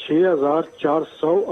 6,400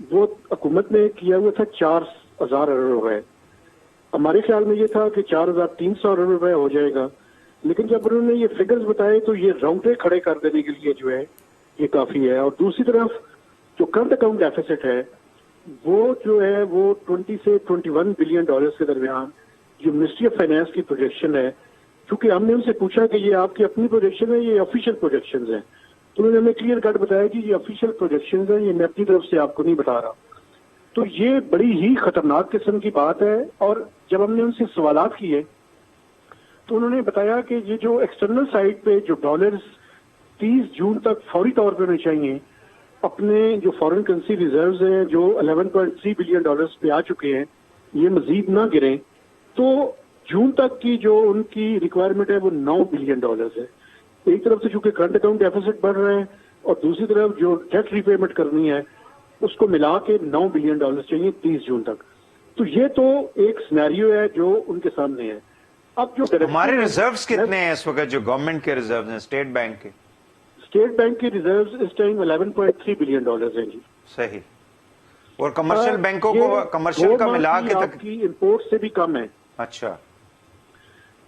وہ حکومت نے کیا ہوا تھا 4,000 ارب روپے. ہمارے خیال میں یہ تھا کہ 4,300 ارب روپے ہو جائے گا، لیکن جب انہوں نے یہ فگرز بتائے تو یہ رونگٹے کھڑے کر دینے کے لیے جو ہے یہ کافی ہے. اور دوسری طرف جو کرنٹ اکاؤنٹ ڈیفیسٹ ہے وہ جو ہے وہ 20 سے 21 بلین ڈالرز کے درمیان جو منسٹری آف فائنانس کی پروجیکشن ہے، کیونکہ ہم نے ان سے پوچھا کہ یہ آپ کی اپنی پروجیکشن ہے یہ آفیشیل پروجیکشنز ہیں، تو انہوں نے ہمیں کلیئر کٹ بتایا کہ یہ آفیشیل پروجیکشنز ہیں، یہ میں اپنی طرف سے آپ کو نہیں بتا رہا. تو یہ بڑی ہی خطرناک قسم کی بات ہے. اور جب ہم نے ان سے سوالات کیے تو انہوں نے بتایا کہ یہ جو ایکسٹرنل سائڈ پہ جو ڈالرز 30 جون تک فوری طور پہ ہونے چاہیے، اپنے جو فارن کرنسی ریزروز ہیں جو 11.3 بلین ڈالرز پہ آ چکے ہیں، یہ مزید نہ گریں تو جون تک کی جو ان کی ریکوائرمنٹ ہے وہ 9 بلین ڈالرز ہے. ایک طرف سے چونکہ کرنٹ اکاؤنٹ ڈیفیسٹ بڑھ رہے ہیں اور دوسری طرف جو ڈیٹ ری پیمنٹ کرنی ہے اس کو ملا کے 9 بلین ڈالرز چاہیے 30 جون تک. تو یہ تو ایک سینیریو ہے جو ان کے سامنے ہے. اب جو ہمارے ریزروز کتنے ہیں اس وقت جو گورنمنٹ کے ریزروز ہیں اسٹیٹ بینک کے؟ اسٹیٹ بینک کے ریزروز اس ٹائم 11.3 بلین ڈالرز ہیں جی. صحیح. اور کمرشل بینکوں کو کمرشل کا ملا کے آپ کی امپورٹ سے بھی کم ہے. اچھا.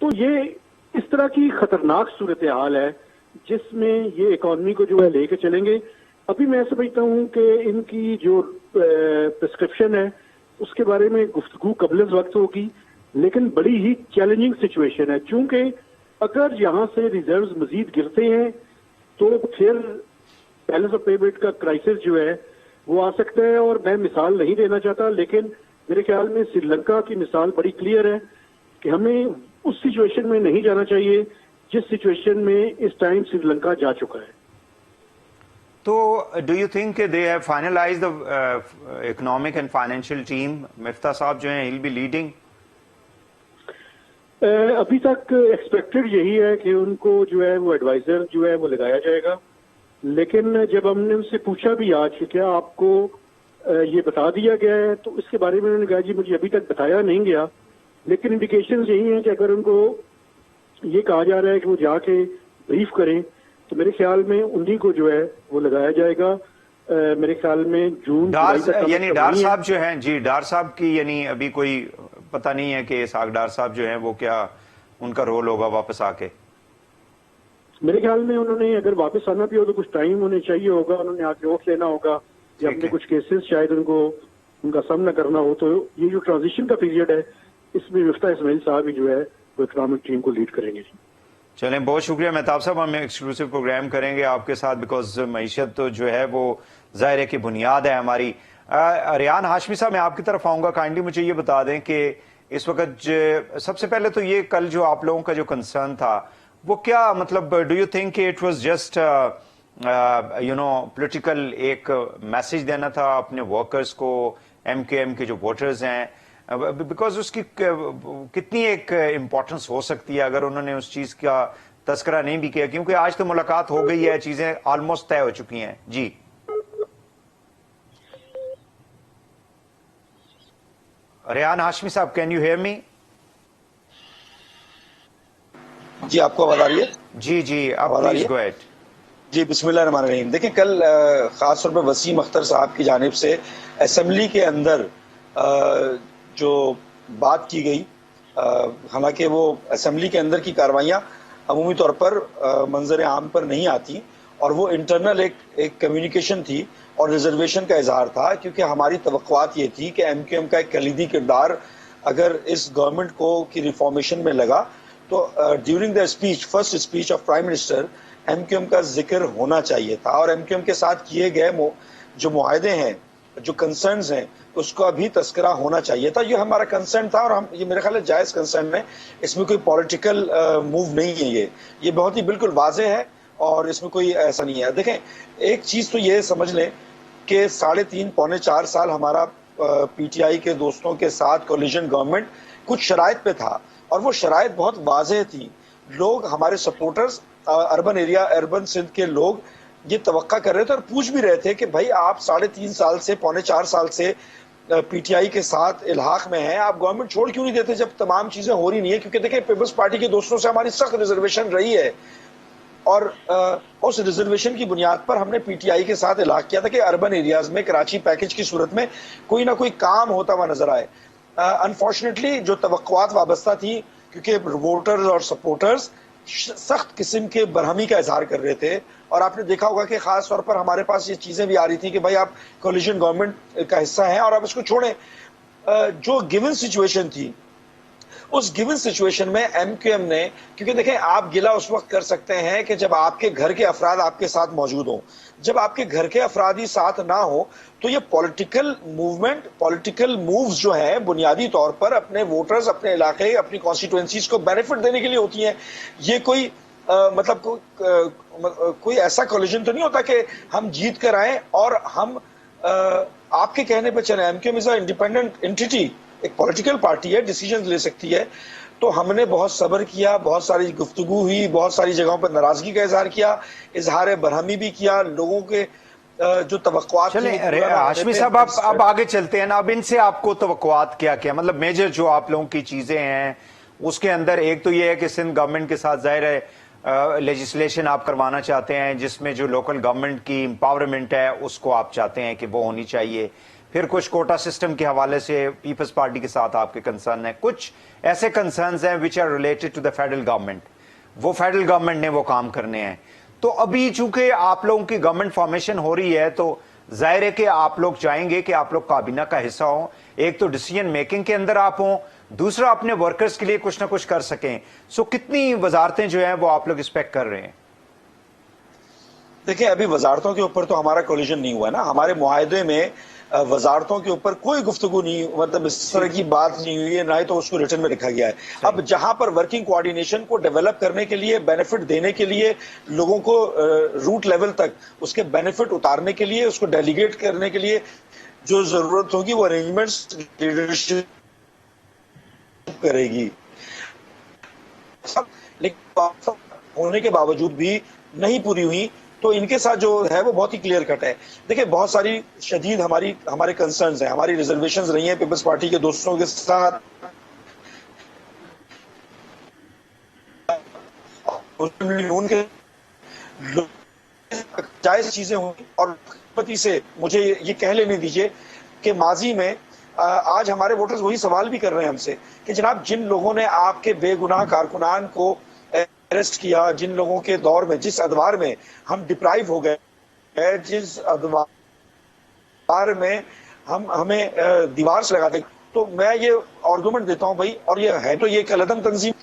تو یہ اس طرح کی خطرناک صورتحال ہے جس میں یہ اکانومی کو جو ہے لے کے چلیں گے. ابھی میں سمجھتا ہوں کہ ان کی جو پرسکرپشن ہے اس کے بارے میں گفتگو قبل از وقت ہوگی، لیکن بڑی ہی چیلنجنگ سچویشن ہے چونکہ اگر یہاں سے ریزروز مزید گرتے ہیں تو پھر بیلنس آف پیمنٹ کا کرائسس جو ہے وہ آ سکتا ہے. اور میں مثال نہیں دینا چاہتا لیکن میرے خیال میں سری لنکا کی مثال بڑی کلیئر ہے کہ ہمیں اس سچویشن میں نہیں جانا چاہیے جس سچویشن میں اس ٹائم سری لنکا جا چکا ہے. تو do you think they have finalize the economic and financial team? Miftah sahib جو ہیں ہیل بی لیڈنگ. ابھی تک ایکسپیکٹڈ یہی ہے کہ ان کو جو ہے وہ ایڈوائزر جو ہے وہ لگایا جائے گا، لیکن جب ہم نے ان سے پوچھا بھی آج کہ کیا آپ کو یہ بتا دیا گیا ہے تو اس کے بارے میں انہوں نے کہا جی مجھے ابھی تک بتایا نہیں گیا، لیکن انڈیکیشنز یہی ہیں کہ اگر ان کو یہ کہا جا رہا ہے کہ وہ جا کے بریف کریں تو میرے خیال میں انہی کو جو ہے وہ لگایا جائے گا. میرے خیال میں جون یعنی ڈار صاحب جو ہیں جی ڈار صاحب کی یعنی ابھی کوئی پتہ نہیں ہے کہ اسحاق ڈار صاحب جو ہیں وہ کیا ان کا رول ہوگا واپس آ کے؟ میرے خیال میں انہوں نے اگر واپس آنا بھی ہو تو کچھ ٹائم انہیں چاہیے ہوگا، انہوں نے آ کے وقت لینا ہوگا یا اپنے کچھ کیسز شاید ان کو ان کا سامنا کرنا ہو. تو یہ جو ٹرانزیشن کا پیریڈ ہے اس میں مفتاح اسماعیل صاحب ہی جو ہے وہ اکنامک ٹیم کو لیڈ کریں گے. چلیں بہت شکریہ مہتاب صاحب. ہم ایکسکلوسیو پروگرام کریں گے آپ کے ساتھ بیکاز معیشت تو جو ہے وہ ظاہر ہے کہ بنیاد ہے ہماری. ریان ہاشمی صاحب میں آپ کی طرف آؤں گا. کائنڈلی مجھے یہ بتا دیں کہ اس وقت سب سے پہلے تو یہ کل جو آپ لوگوں کا جو کنسرن تھا وہ کیا مطلب ڈو یو تھنک کہ اٹ واز جسٹ پولیٹیکل ایک میسج دینا تھا اپنے ورکرز کو، ایم کیو ایم کے جو ووٹرز ہیں، بیکاز اس کی کتنی ایک امپورٹنس ہو سکتی ہے اگر انہوں نے اس چیز کا تذکرہ نہیں بھی کیا، کیونکہ آج تو ملاقات ہو گئی ہے، چیزیں آلموسٹ طے ہو چکی ہیں. جی ریان ہاشمی صاحب کین یو ہیئر می؟ جی آپ کو آواز آ رہی ہے؟ جی جی آپ پلیز گو ایٹ. جی بسم اللہ الرحمن الرحیم. دیکھیں کل خاص طور پہ وسیم اختر صاحب کی جانب سے اسمبلی کے اندر جو بات کی گئی، حالانکہ وہ اسمبلی کے اندر کی کاروائیاں عمومی طور پر منظر عام پر نہیں آتی اور وہ انٹرنل ایک کمیونیکیشن تھی اور ریزرویشن کا اظہار تھا، کیونکہ ہماری توقعات یہ تھی کہ ایم کیو ایم کا ایک کلیدی کردار اگر اس گورنمنٹ کو کی ریفارمیشن میں لگا تو during the speech first speech of prime minister MQM کا ذکر ہونا چاہیے تھا اور ایم کیو ایم کے ساتھ کیے گئے جو معاہدے ہیں، جو کنسرنز ہیں، اس کا بھی تذکرہ ہونا چاہیے تھا. یہ ہمارا کنسرن تھا اور ہم یہ میرے خیال ہے جائز کنسرن ہے، اس میں کوئی پولیٹیکل موو نہیں ہے. یہ بہت ہی بالکل واضح ہے اور اس میں کوئی ایسا نہیں ہے. دیکھیں ایک چیز تو یہ سمجھ لیں کہ 3.5 پونے 4 سال ہمارا پی ٹی آئی کے دوستوں کے ساتھ کولیشن گورنمنٹ کچھ شرائط پہ تھا اور وہ شرائط بہت واضح تھی. لوگ ہمارے سپورٹرز اربن سندھ کے لوگ یہ توقع کر رہے تھے اور پوچھ بھی رہے تھے کہ بھائی آپ 3.5 سال سے پونے 4 سال سے پی ٹی آئی کے ساتھ الحاق میں ہیں، آپ گورنمنٹ چھوڑ کیوں نہیں دیتے جب تمام چیزیں ہو رہی نہیں ہے؟ کیونکہ دیکھیں پیپلز پارٹی کے دوستوں سے ہماری سخت ریزرویشن رہی ہے اور اس ریزرویشن کی بنیاد پر ہم نے پی ٹی آئی کے ساتھ الاغ کیا تھا کہ اربن ایریاز میں کراچی پیکج کی صورت میں کوئی نہ کوئی کام ہوتا ہوا نظر آئے. انفارچونیٹلی جو توقعات وابستہ تھی، کیونکہ ووٹرز اور سپورٹرز سخت قسم کے برہمی کا اظہار کر رہے تھے، اور آپ نے دیکھا ہوگا کہ خاص طور پر ہمارے پاس یہ چیزیں بھی آ رہی تھی کہ بھائی آپ کولیشن گورنمنٹ کا حصہ ہیں اور آپ اس کو چھوڑیں. جو گیون سچویشن تھی، اس گیون سچویشن میں ایم کیو ایم نے، کیونکہ دیکھیں آپ گلہ اس وقت کر سکتے ہیں کہ جب آپ کے گھر کے افراد آپ کے ساتھ موجود ہوں. جب آپ کے گھر کے افراد ہی ساتھ نہ ہوں تو یہ پولیٹیکل موومنٹ، پولیٹیکل مووز جو ہیں بنیادی طور پر اپنے ووٹرز، اپنے علاقے، اپنی کانسٹیٹوئنسیز کو بینیفٹ دینے کے لیے ہوتی ہیں. یہ کوئی مطلب کوئی ایسا کولیجن تو نہیں ہوتا کہ ہم جیت کر آئیں اور ہم آپ کے کہنے پہ چلیں. ایم کیو ایم از اے انڈیپینڈنٹ انٹیٹی، ایک پولیٹیکل پارٹی ہے، ڈیسیجنز لے سکتی ہے. تو ہم نے بہت صبر کیا، بہت ساری گفتگو ہوئی، بہت ساری جگہوں پر ناراضگی کا اظہار کیا، اظہار برہمی بھی کیا. لوگوں کے جو توقعات چلیں ہاشمی صاحب اب آگے چلتے ہیں نا. اب ان سے آپ کو توقعات کیا مطلب میجر جو آپ لوگوں کی چیزیں ہیں اس کے اندر ایک تو یہ ہے کہ سندھ گورنمنٹ کے ساتھ ظاہر ہے لیجسلیشن آپ کروانا چاہتے ہیں جس میں جو لوکل گورنمنٹ کی امپاورمنٹ ہے اس کو آپ چاہتے ہیں کہ وہ ہونی چاہیے. پھر کچھ کوٹا سسٹم کے حوالے سے پیپلز پارٹی کے ساتھ آپ کے کنسرن ہیں. کچھ ایسے کنسرنز ہیں which are related to the federal government, وہ فیڈرل گورنمنٹ نے وہ کام کرنے ہیں. تو ابھی چونکہ آپ لوگوں کی گورنمنٹ فارمیشن ہو رہی ہے تو ظاہر ہے کہ آپ لوگ چاہیں گے کہ آپ لوگ کابینہ کا حصہ ہوں، ایک تو ڈیسیجن میکنگ کے اندر آپ ہوں، دوسرا اپنے ورکرز کے لیے کچھ نہ کچھ کر سکیں. سو کتنی وزارتیں جو ہیں وہ آپ لوگ ایکسپیکٹ کر رہے ہیں؟ دیکھیں ابھی وزارتوں کے اوپر تو ہمارا کولیجن نہیں ہوا ہے نا. ہمارے معاہدے میں وزارتوں کے اوپر کوئی گفتگو نہیں، مطلب اس طرح کی بات نہیں ہوئی ہے، نہ ہی تو اس کو ریٹن میں لکھا گیا ہے. اب جہاں پر ورکنگ کوارڈینیشن کو ڈیولپ کرنے کے لیے، بینیفٹ دینے کے لیے، لوگوں کو روٹ لیول تک اس کے بینیفٹ اتارنے کے لیے، اس کو ڈیلیگیٹ کرنے کے لیے جو ضرورت ہوگی وہ ارینجمنٹس لیڈرشپ کرے گی. لیکن ہونے کے باوجود بھی نہیں پوری ہوئی تو ان کے ساتھ جو ہے وہ بہت ہی کلیئر کٹ ہے. دیکھیں بہت ساری شدید ہمارے کنسرنز ہیں، ہماری ریزرویشنز رہی ہیں پیپلز پارٹی کے دوستوں کے ساتھ. ان کے جائز چیزیں ہوئی اور پتی سے مجھے یہ کہہ لینے دیجئے کہ ماضی میں آج ہمارے ووٹرز وہی سوال بھی کر رہے ہیں ہم سے کہ جناب جن لوگوں نے آپ کے بے گناہ کارکنان کو اریسٹ کیا، جن لوگوں کے دور میں، جس ادوار میں ہم ڈپرائیو ہو گئے، جس ادوار میں ہمیں دیوار سے لگا دیں، تو میں یہ آرگومنٹ دیتا ہوں بھائی، اور یہ ہے تو یہ کلعدم تنظیم،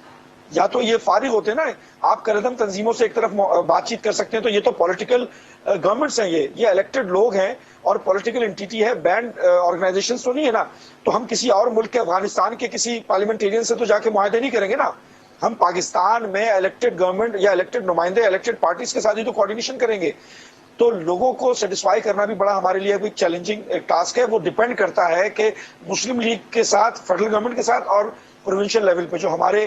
یا تو یہ فارغ ہوتے ہیں نا. آپ کلعدم تنظیموں سے ایک طرف بات چیت کر سکتے ہیں، تو یہ تو پولیٹیکل گورنمنٹس ہیں، یہ الیکٹڈ لوگ ہیں اور پولیٹیکل انٹیٹی ہے، بینڈ آرگنائزیشنز تو نہیں ہے نا. تو ہم کسی اور ملک کے، افغانستان کے کسی پارلیمنٹیرین سے تو جا کے معاہدے نہیں کریں گے نا. ہم پاکستان میں الیکٹڈ گورنمنٹ یا الیکٹڈ نمائندے، الیکٹڈ پارٹیز کے ساتھ ہی تو کوارڈینیشن کریں گے. تو لوگوں کو سیٹسفائی کرنا بھی بڑا ہمارے لیے ایک چیلنجنگ ٹاسک ہے. وہ ڈیپینڈ کرتا ہے کہ مسلم لیگ کے ساتھ، فیڈرل گورنمنٹ کے ساتھ اور پروونشل لیول پہ جو ہمارے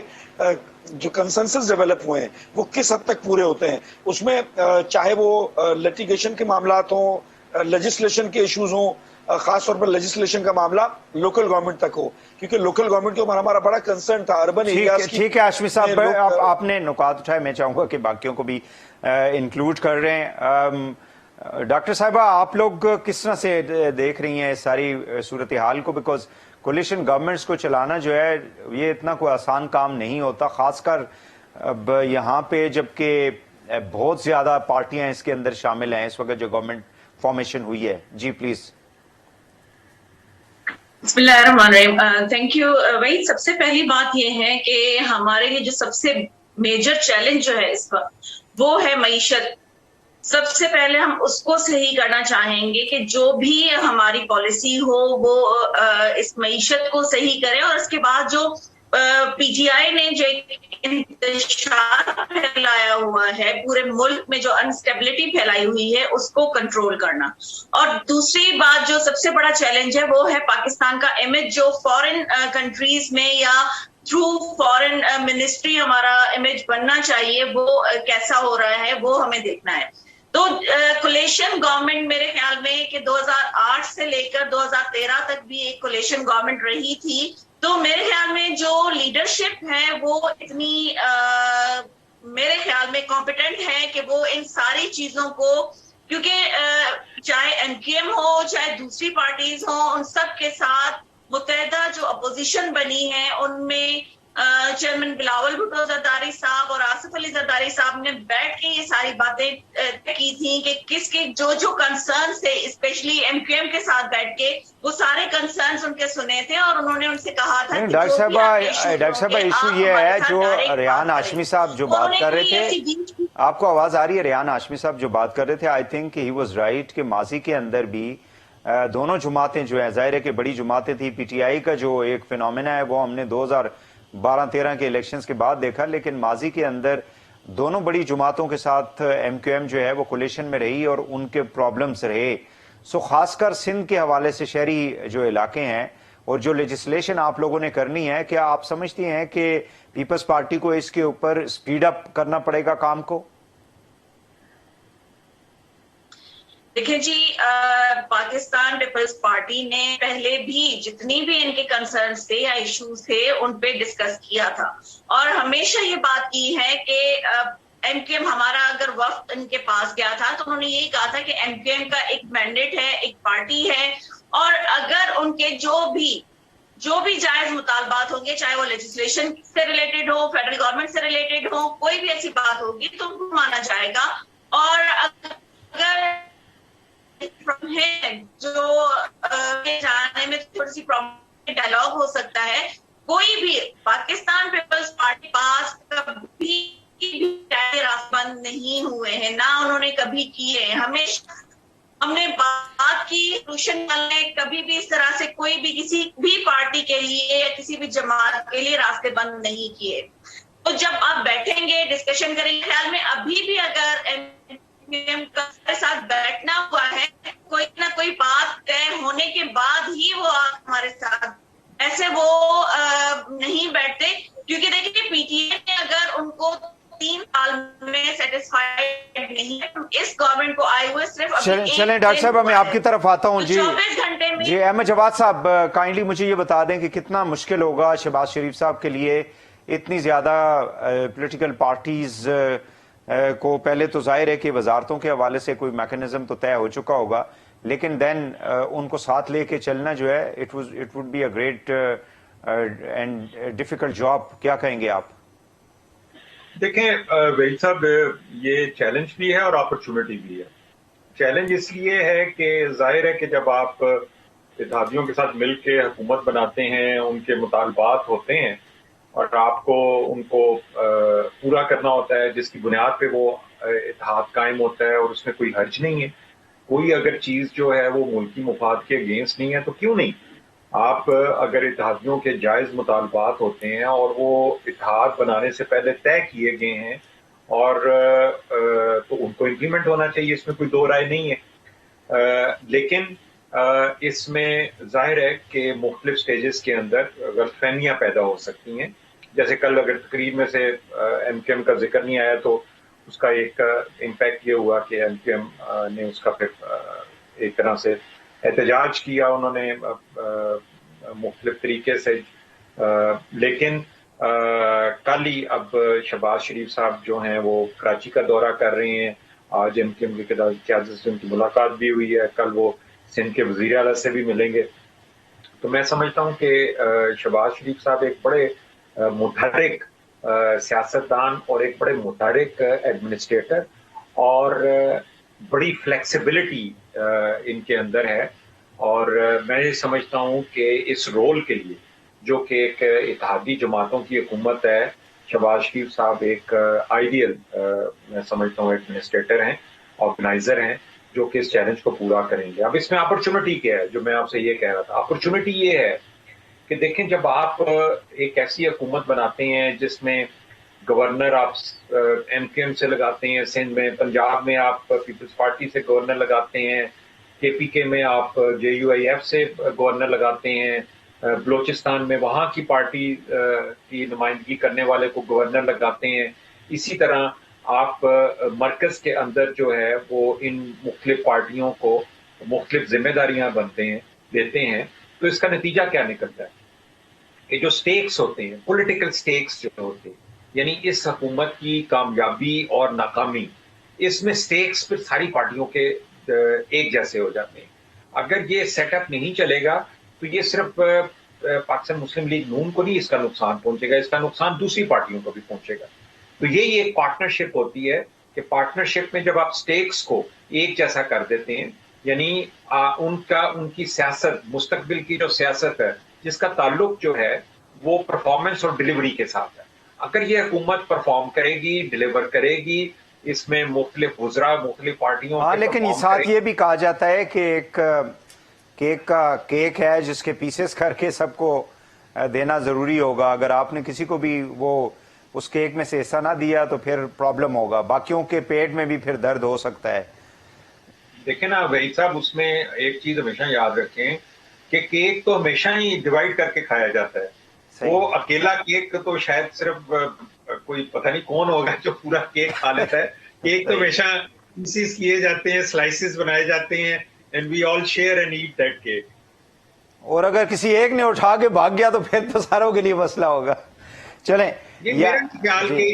جو کنسنسس ڈیولپ ہوئے ہیں وہ کس حد تک پورے ہوتے ہیں. اس میں چاہے وہ لیٹیگیشن کے معاملات ہوں، لیجسلیشن کے ایشوز ہوں، خاص طور پر لیجسلیشن کا معاملہ لوکل گورنمنٹ تک ہو، کیونکہ لوکل گورنمنٹ کے اوپر ہمارا بڑا کنسرن تھا. اربن ایریاز کی. ٹھیک ہے ہاشمی صاحب، آپ نے نکات اٹھائے، میں چاہوں گا کہ باقیوں کو بھی انکلوڈ کر رہے ہیں. ڈاکٹر صاحبہ آپ لوگ کس طرح سے دیکھ رہی ہیں ساری صورتحال کو؟ بیکاز کولیشن گورنمنٹس کو چلانا جو ہے یہ اتنا کوئی آسان کام نہیں ہوتا، خاص کر اب یہاں پہ جبکہ بہت زیادہ پارٹیاں اس کے اندر شامل ہیں اس وقت جو گورنمنٹ فارمیشن ہوئی ہے. جی پلیز. بسم اللہ الرحمن الرحیم. Thank you. وہی سب سے پہلی بات یہ ہے کہ ہمارے لیے جو سب سے میجر چیلنج جو ہے اس وقت وہ ہے معیشت. سب سے پہلے ہم اس کو صحیح کرنا چاہیں گے کہ جو بھی ہماری پالیسی ہو وہ اس معیشت کو صحیح کرے، اور اس کے بعد جو پی ٹی آئی نے جو انتشار پھیلایا ہوا ہے پورے ملک میں، جو انسٹیبلٹی پھیلائی ہوئی ہے، اس کو کنٹرول کرنا. اور دوسری بات جو سب سے بڑا چیلنج ہے وہ ہے پاکستان کا امیج، جو فورن کنٹریز میں یا تھرو فورن منسٹری ہمارا امیج بننا چاہیے، وہ کیسا ہو رہا ہے وہ ہمیں دیکھنا ہے. تو کولیشن گورنمنٹ میرے خیال میں کہ 2008 سے لے کر 2013 تک بھی ایک کولیشن گورنمنٹ رہی تھی. تو میرے خیال میں جو لیڈرشپ ہے وہ اتنی میرے خیال میں کمپیٹنٹ ہیں کہ وہ ان ساری چیزوں کو، کیونکہ چاہے ایم کیو ایم ہو چاہے دوسری پارٹیز ہوں، ان سب کے ساتھ متحدہ جو اپوزیشن بنی ہے ان میں چیئرمین بلاول بھٹو زرداری صاحب اور آصف علی زرداری صاحب نے بیٹھ کے یہ ساری باتیں طے کی تھیں کہ کس کے جو کنسرنس تھے، اسپیشلی ایم کیو ایم کے ساتھ بیٹھ کے وہ سارے کنسرنس ان کے سنے تھے، اور انہوں نے ان سے کہا تھا کہ ڈاکٹر صاحبہ ایشو یہ ہے جو ریحان ہاشمی صاحب جو بات کر رہے تھے، آپ کو آواز آ رہی ہے؟ ریحان ہاشمی صاحب جو بات کر رہے تھے، I think he was right کہ ماضی کے اندر بھی دونوں جماعتیں جو ہیں، ظاہر ہے کہ بڑی جماعتیں تھی، پی ٹی آئی کا جو ایک فینومینا ہے وہ ہم نے 2012-13 کے الیکشنز کے بعد دیکھا، لیکن ماضی کے اندر دونوں بڑی جماعتوں کے ساتھ ایم کیو ایم جو ہے وہ کولیشن میں رہی اور ان کے پرابلمز رہے. سو خاص کر سندھ کے حوالے سے شہری جو علاقے ہیں اور جو لیجسلیشن آپ لوگوں نے کرنی ہے، کیا آپ سمجھتی ہیں کہ پیپلز پارٹی کو اس کے اوپر سپیڈ اپ کرنا پڑے گا کام کو؟ دیکھیں جی، پاکستان پیپلز پارٹی نے پہلے بھی جتنی بھی ان کے کنسرنز تھے یا ایشوز تھے ان پہ ڈسکس کیا تھا، اور ہمیشہ یہ بات کی ہے کہ ایم کیو ایم، ہمارا اگر وفد ان کے پاس گیا تھا تو انہوں نے یہی کہا تھا کہ ایم کیو ایم کا ایک مینڈیٹ ہے، ایک پارٹی ہے، اور اگر ان کے جو بھی جائز مطالبات ہوں گے، چاہے وہ لیجسلیشن سے ریلیٹڈ ہو، فیڈرل گورنمنٹ سے ریلیٹڈ ہو، کوئی بھی ایسی بات ہوگی تو ان کو مانا جائے گا. اور اگر جو جانے میں تھوڑی سی ڈائلاگ ہو سکتا ہے، کوئی بھی پاکستان پیپلز پارٹی پاس کبھی بند نہیں ہوئے ہیں، نہ انہوں نے کبھی کیے ہیں. ہمیشہ ہم نے بات کی روشن نے کبھی بھی اس طرح سے کوئی بھی کسی بھی پارٹی کے لیے یا کسی بھی جماعت کے لیے راستے بند نہیں کیے. تو جب آپ بیٹھیں گے ڈسکشن کریں گے، خیال میں ابھی بھی اگر کے ساتھ بیٹھنا ہوا ہے، کوئی نہ کوئی بات طے ہونے کے بعد ہی وہ ہمارے ساتھ، ایسے وہ نہیں بیٹھتے. کیونکہ دیکھیے پی ٹی اے نے اگر ان کو 3 سال میں سیٹسفائیڈ نہیں ہے، اس گورنمنٹ کو آئے ہوئے صرف چلیں ڈاکٹر صاحب میں آپ کی طرف آتا ہوں. جی 24 گھنٹے میں جی احمد جواد صاحب کائنڈلی مجھے یہ بتا دیں کہ کتنا مشکل ہوگا شہباز شریف صاحب کے لیے اتنی زیادہ پولیٹیکل پارٹیز کو، پہلے تو ظاہر ہے کہ وزارتوں کے حوالے سے کوئی میکنزم تو طے ہو چکا ہوگا، لیکن دین ان کو ساتھ لے کے چلنا جو ہے it would be a great and difficult job. کیا کہیں گے آپ؟ دیکھیں وحید صاحب، یہ چیلنج بھی ہے اور اپرچونٹی بھی ہے. چیلنج اس لیے ہے کہ ظاہر ہے کہ جب آپ اتحادیوں کے ساتھ مل کے حکومت بناتے ہیں، ان کے مطالبات ہوتے ہیں اور آپ کو ان کو پورا کرنا ہوتا ہے، جس کی بنیاد پہ وہ اتحاد قائم ہوتا ہے، اور اس میں کوئی حرج نہیں ہے. کوئی اگر چیز جو ہے وہ ملکی مفاد کے اگینسٹ نہیں ہے تو کیوں نہیں. آپ اگر اتحادیوں کے جائز مطالبات ہوتے ہیں اور وہ اتحاد بنانے سے پہلے طے کیے گئے ہیں اور تو ان کو امپلیمنٹ ہونا چاہیے، اس میں کوئی دو رائے نہیں ہے. لیکن اس میں ظاہر ہے کہ مختلف سٹیجز کے اندر غلط فہمیاں پیدا ہو سکتی ہیں. جیسے کل اگر تقریر میں سے ایم کیو ایم کا ذکر نہیں آیا تو اس کا ایک امپیکٹ یہ ہوا کہ ایم کیو ایم نے اس کا پھر ایک طرح سے احتجاج کیا انہوں نے مختلف طریقے سے. لیکن کل ہی اب شہباز شریف صاحب جو ہیں وہ کراچی کا دورہ کر رہے ہیں. آج ایم کیو ایم کی قیادت سے ان کی ملاقات بھی ہوئی ہے، کل وہ سندھ کے وزیر اعلیٰ سے بھی ملیں گے. تو میں سمجھتا ہوں کہ شہباز شریف صاحب ایک بڑے متحرک سیاستدان اور ایک بڑے متحرک ایڈمنسٹریٹر، اور بڑی فلیکسیبلٹی ان کے اندر ہے. اور میں یہ سمجھتا ہوں کہ اس رول کے لیے جو کہ ایک اتحادی جماعتوں کی حکومت ہے، شہباز شریف صاحب ایک آئیڈیل میں سمجھتا ہوں ایڈمنسٹریٹر ہیں، آرگنائزر ہیں، جو کہ اس چیلنج کو پورا کریں گے. اب اس میں اپرچونٹی کیا ہے جو میں آپ سے یہ کہہ رہا تھا؟ اپرچونٹی یہ ہے کہ دیکھیں جب آپ ایک ایسی حکومت بناتے ہیں جس میں گورنر آپ ایم کیو ایم سے لگاتے ہیں، سندھ میں، پنجاب میں آپ پیپلز پارٹی سے گورنر لگاتے ہیں، کے پی کے میں آپ جے یو آئی ایف سے گورنر لگاتے ہیں، بلوچستان میں وہاں کی پارٹی کی نمائندگی کرنے والے کو گورنر لگاتے ہیں. اسی طرح آپ مرکز کے اندر جو ہے وہ ان مختلف پارٹیوں کو مختلف ذمہ داریاں دیتے ہیں. تو اس کا نتیجہ کیا نکلتا ہے کہ جو سٹیکس ہوتے ہیں، پولیٹیکل سٹیکس جو ہوتے ہیں، یعنی اس حکومت کی کامیابی اور ناکامی، اس میں سٹیکس پھر ساری پارٹیوں کے ایک جیسے ہو جاتے ہیں. اگر یہ سیٹ اپ نہیں چلے گا تو یہ صرف پاکستان مسلم لیگ نون کو نہیں اس کا نقصان پہنچے گا، اس کا نقصان دوسری پارٹیوں کو بھی پہنچے گا. تو یہی ایک پارٹنرشپ ہوتی ہے کہ پارٹنرشپ میں جب آپ سٹیکس کو ایک جیسا کر دیتے ہیں، یعنی ان کی سیاست، مستقبل کی جو سیاست ہے جس کا تعلق جو ہے وہ پرفارمنس اور ڈلیوری کے ساتھ ہے. اگر یہ حکومت پرفارم کرے گی، ڈلیور کرے گی، اس میں مختلف وزراء مختلف پارٹیوں کے لیکن ساتھ یہ بھی کہا جاتا ہے کہ ایک کیک کا کیک ہے جس کے پیسز کر کے سب کو دینا ضروری ہوگا. اگر آپ نے کسی کو بھی وہ اس کیک میں سے حصہ نہ دیا تو پھر پرابلم ہوگا، باقیوں کے پیٹ میں بھی پھر درد ہو سکتا ہے. دیکھیں نا وحید صاحب، اس میں ایک چیز ہمیشہ یاد رکھیں کہ کیک تو ہمیشہ ہی ڈیوائڈ کر کے کھایا جاتا ہے. وہ اکیلا کیک تو شاید صرف کوئی پتہ نہیں کون ہوگا جو پورا کیک کھا لیتا ہے. کیک تو ہمیشہ پیسز کیے جاتے ہیں، سلائسز بنائے جاتے ہیں، and we all share and eat that cake. اور اگر کسی ایک نے اٹھا کے بھاگ گیا تو پھر تو ساروں کے لیے مسئلہ ہوگا. چلیں، یہ میرا خیال کہ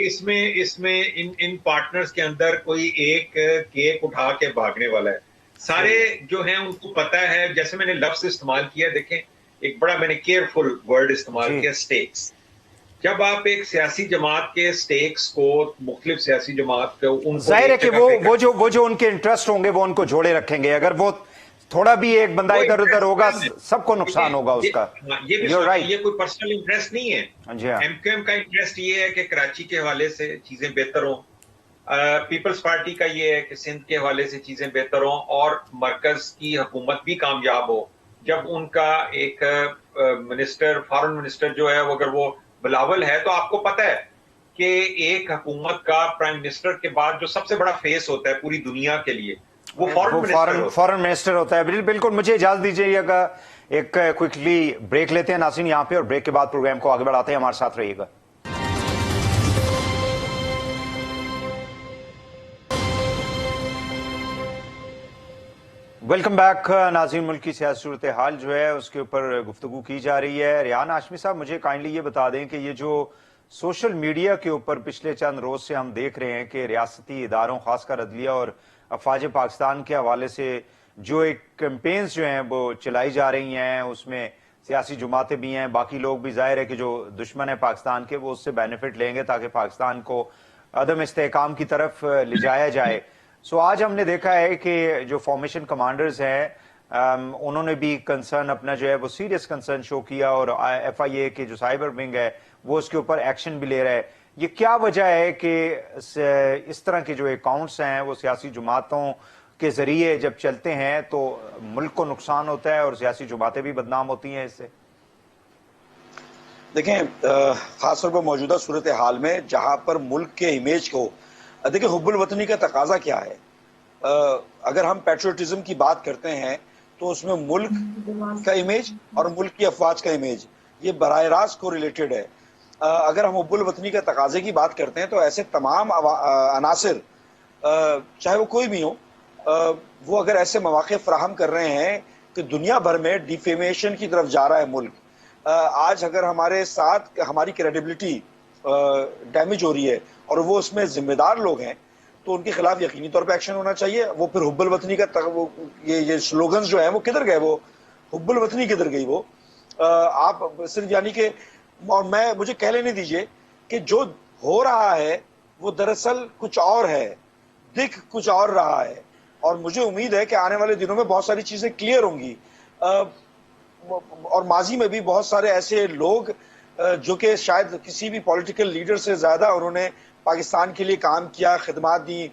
اس میں ان پارٹنرز کے اندر کوئی ایک کیک اٹھا کے بھاگنے والا ہے. سارے جو ہیں ان کو پتا ہے. جیسے میں نے لفظ استعمال کیا، دیکھیں ایک بڑا میں نے کیئرفل ورڈ استعمال کیا، سٹیکس. جب آپ ایک سیاسی جماعت کے سٹیکس کو، مختلف سیاسی جماعت کو، ان کو ظاہر ہے کہ وہ جو ان کے انٹرسٹ ہوں گے وہ ان کو جوڑے رکھیں گے. اگر وہ تھوڑا بھی ایک بندہ ادھر ادھر ہوگا سب کو نقصان ہوگا اس کا. یہ کوئی پرسنل انٹرسٹ نہیں ہے. ایم کیو ایم کا انٹرسٹ یہ ہے کہ کراچی کے حوالے سے چیزیں بہتر ہوں. پیپلز پارٹی کا یہ ہے کہ سندھ کے حوالے سے چیزیں بہتر ہوں اور مرکز کی حکومت بھی کامیاب ہو. جب ان کا ایک منسٹر، فارن منسٹر جو ہے اگر وہ بلاول ہے، تو آپ کو پتہ ہے کہ ایک حکومت کا پرائم منسٹر کے بعد جو سب سے بڑا فیس ہوتا ہے پوری دنیا کے لیے وہ فارن منسٹر ہوتا ہے. بالکل. مجھے اجازت دیجیے گا ایک کوئکلی بریک لیتے ہیں ناظرین یہاں پہ، اور بریک کے بعد پروگرام کو آگے بڑھاتے ہیں. ہمارے ساتھ رہیے گا. ویلکم بیک ناظرین. ملک کی سیاسی صورتحال جو ہے اس کے اوپر گفتگو کی جا رہی ہے. ریحان ہاشمی صاحب، مجھے کائنڈلی یہ بتا دیں کہ یہ جو سوشل میڈیا کے اوپر پچھلے چند روز سے ہم دیکھ رہے ہیں کہ ریاستی اداروں، خاص کر عدلیہ اور افواج پاکستان کے حوالے سے جو ایک کیمپینز جو ہیں وہ چلائی جا رہی ہیں، اس میں سیاسی جماعتیں بھی ہیں، باقی لوگ بھی، ظاہر ہے کہ جو دشمن ہیں پاکستان کے وہ اس سے بینیفٹ لیں گے تاکہ پاکستان کو عدم استحکام کی طرف لے جایا جائے. آج ہم نے دیکھا ہے کہ جو فارمیشن کمانڈرز ہیں انہوں نے بھی کنسرن اپنا جو ہے وہ سیریس کنسرن شو کیا، اور ایف آئی اے کے جو سائبر ونگ ہے وہ اس کے اوپر ایکشن بھی لے رہا ہے. یہ کیا وجہ ہے کہ اس طرح کے جو اکاؤنٹس ہیں وہ سیاسی جماعتوں کے ذریعے جب چلتے ہیں تو ملک کو نقصان ہوتا ہے اور سیاسی جماعتیں بھی بدنام ہوتی ہیں اس سے؟ دیکھیں، خاص طور پر موجودہ صورتحال میں جہاں پر ملک کے امیج کو، دیکھیں حب الوطنی کا تقاضا کیا ہے. اگر ہم پیٹریوٹزم کی بات کرتے ہیں تو اس میں ملک کا امیج اور ملک کی افواج کا امیج یہ براہ راست کو ریلیٹڈ ہے. اگر ہم حب الوطنی کا تقاضے کی بات کرتے ہیں تو ایسے تمام عناصر، چاہے وہ کوئی بھی ہو، وہ اگر ایسے مواقع فراہم کر رہے ہیں کہ دنیا بھر میں ڈیفیمیشن کی طرف جا رہا ہے ملک، آج اگر ہمارے ساتھ ہماری کریڈیبلٹی ڈیمیج ہو رہی ہے اور وہ اس میں ذمہ دار لوگ ہیں تو ان کے خلاف یقینی طور پہ ایکشن ہونا چاہیے. وہ پھر حب الوطنی کا یہ سلوگنز جو ہیں وہ کدھر گئے؟ وہ حب الوطنی کدھر گئی؟ وہ آپ صرف یعنی کہ، اور مجھے کہہ لینے دیجئے کہ جو ہو رہا ہے وہ دراصل کچھ اور ہے، دکھ کچھ اور رہا ہے، اور مجھے امید ہے کہ آنے والے دنوں میں بہت ساری چیزیں کلیئر ہوں گی. اور ماضی میں بھی بہت سارے ایسے لوگ جو کہ شاید کسی بھی پولیٹیکل لیڈر سے زیادہ انہوں نے پاکستان کے لیے کام کیا، خدمات دی،